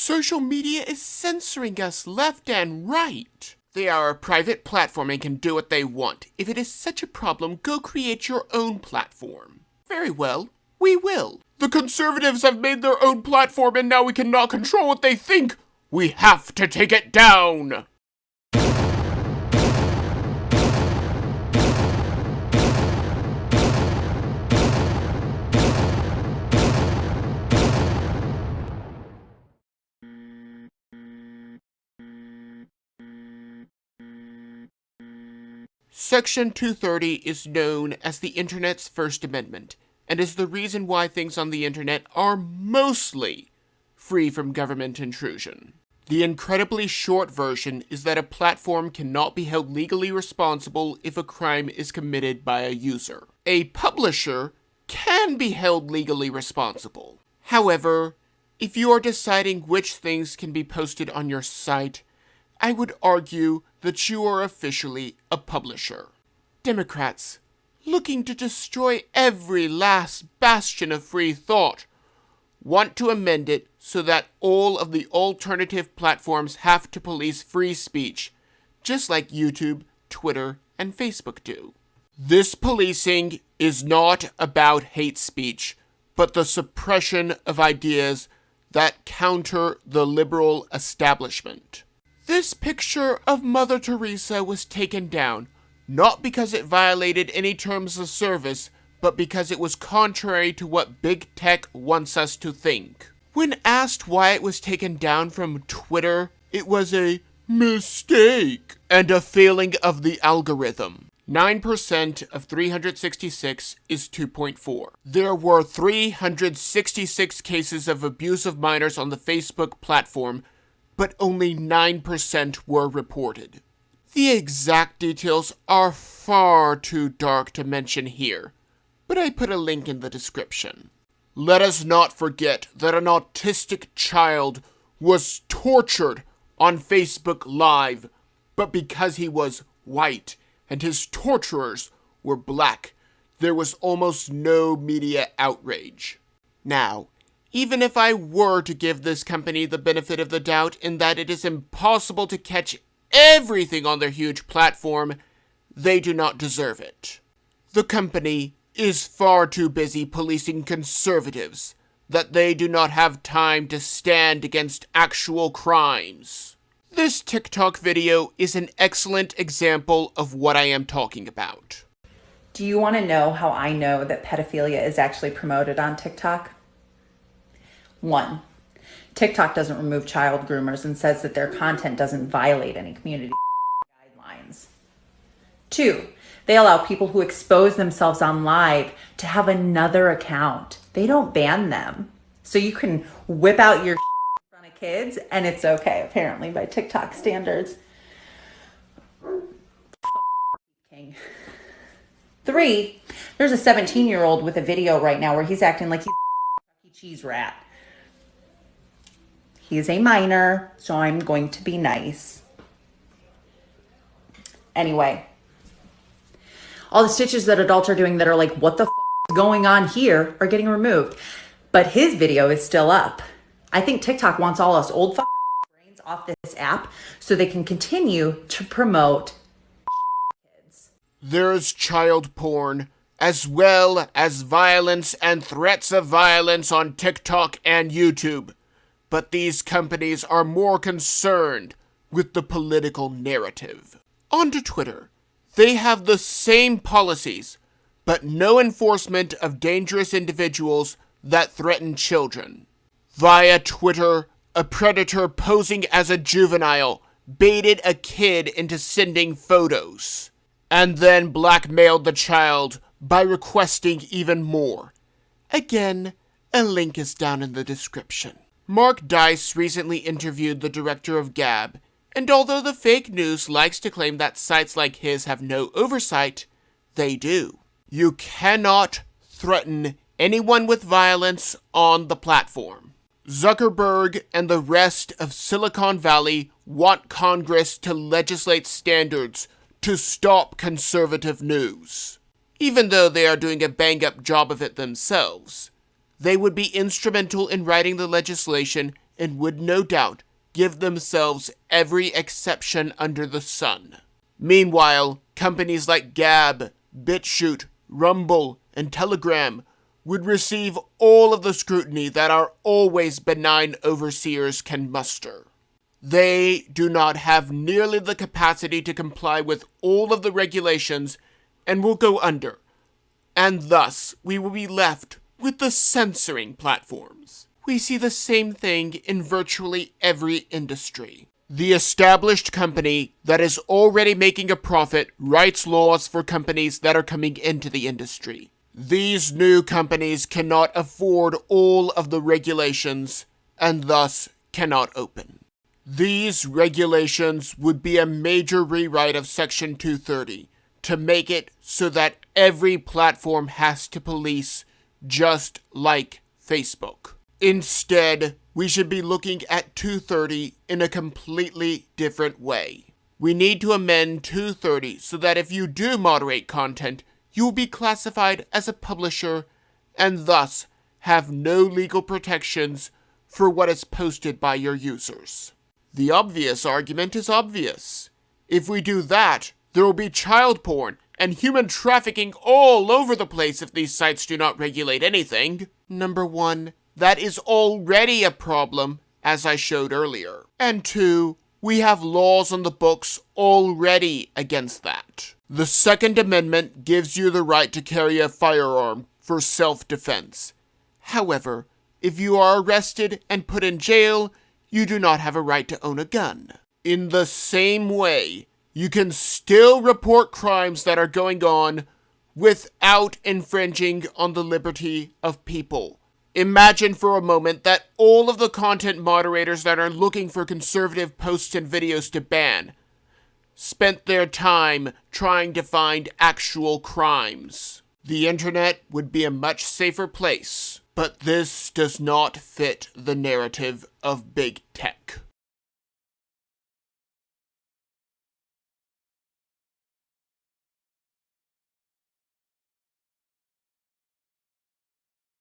Social media is censoring us left and right. They are a private platform and can do what they want. If it is such a problem, go create your own platform. Very well, we will. The conservatives have made their own platform and now we cannot control what they think. We have to take it down. Section 230 is known as the Internet's First Amendment, and is the reason why things on the Internet are mostly free from government intrusion. The incredibly short version is that a platform cannot be held legally responsible if a crime is committed by a user. A publisher can be held legally responsible. However, if you are deciding which things can be posted on your site, I would argue that you are officially a publisher. Democrats, looking to destroy every last bastion of free thought, want to amend it so that all of the alternative platforms have to police free speech, just like YouTube, Twitter, and Facebook do. This policing is not about hate speech, but the suppression of ideas that counter the liberal establishment. This picture of Mother Teresa was taken down, not because it violated any terms of service, but because it was contrary to what big tech wants us to think. When asked why it was taken down from Twitter, it was a mistake and a failing of the algorithm. 9% of 366 is 2.4. There were 366 cases of abuse of minors on the Facebook platform, but only 9% were reported. The exact details are far too dark to mention here, but I put a link in the description. Let us not forget that an autistic child was tortured on Facebook Live, but because he was white and his torturers were black, there was almost no media outrage. Now, even if I were to give this company the benefit of the doubt in that it is impossible to catch everything on their huge platform, they do not deserve it. The company is far too busy policing conservatives that they do not have time to stand against actual crimes. This TikTok video is an excellent example of what I am talking about. Do you want to know how I know that pedophilia is actually promoted on TikTok? 1, TikTok doesn't remove child groomers and says that their content doesn't violate any community guidelines. 2, they allow people who expose themselves on live to have another account. They don't ban them. So you can whip out your in front of kids and it's okay, apparently, by TikTok standards. 3, there's a 17-year-old with a video right now where he's acting like he's a cheese rat. He is a minor, so I'm going to be nice. Anyway, all the stitches that adults are doing that are like, what the is going on here, are getting removed. But his video is still up. I think TikTok wants all us old brains off this app so they can continue to promote kids. There's child porn, as well as violence and threats of violence on TikTok and YouTube. But these companies are more concerned with the political narrative. On to Twitter. They have the same policies, but no enforcement of dangerous individuals that threaten children. Via Twitter, a predator posing as a juvenile baited a kid into sending photos, and then blackmailed the child by requesting even more. Again, a link is down in the description. Mark Dice recently interviewed the director of Gab, and although the fake news likes to claim that sites like his have no oversight, they do. You cannot threaten anyone with violence on the platform. Zuckerberg and the rest of Silicon Valley want Congress to legislate standards to stop conservative news. Even though they are doing a bang-up job of it themselves, they would be instrumental in writing the legislation and would no doubt give themselves every exception under the sun. Meanwhile, companies like Gab, BitChute, Rumble, and Telegram would receive all of the scrutiny that our always benign overseers can muster. They do not have nearly the capacity to comply with all of the regulations and will go under, and thus we will be left with the censoring platforms. We see the same thing in virtually every industry. The established company that is already making a profit writes laws for companies that are coming into the industry. These new companies cannot afford all of the regulations and thus cannot open. These regulations would be a major rewrite of Section 230 to make it so that every platform has to police just like Facebook. Instead, we should be looking at 230 in a completely different way. We need to amend 230 so that if you do moderate content, you will be classified as a publisher and thus have no legal protections for what is posted by your users. The obvious argument is obvious. If we do that, there will be child porn and human trafficking all over the place if these sites do not regulate anything. Number 1, that is already a problem, as I showed earlier. And 2, we have laws on the books already against that. The Second Amendment gives you the right to carry a firearm for self-defense. However, if you are arrested and put in jail, you do not have a right to own a gun. In the same way, you can still report crimes that are going on without infringing on the liberty of people. Imagine for a moment that all of the content moderators that are looking for conservative posts and videos to ban spent their time trying to find actual crimes. The internet would be a much safer place, but this does not fit the narrative of big tech.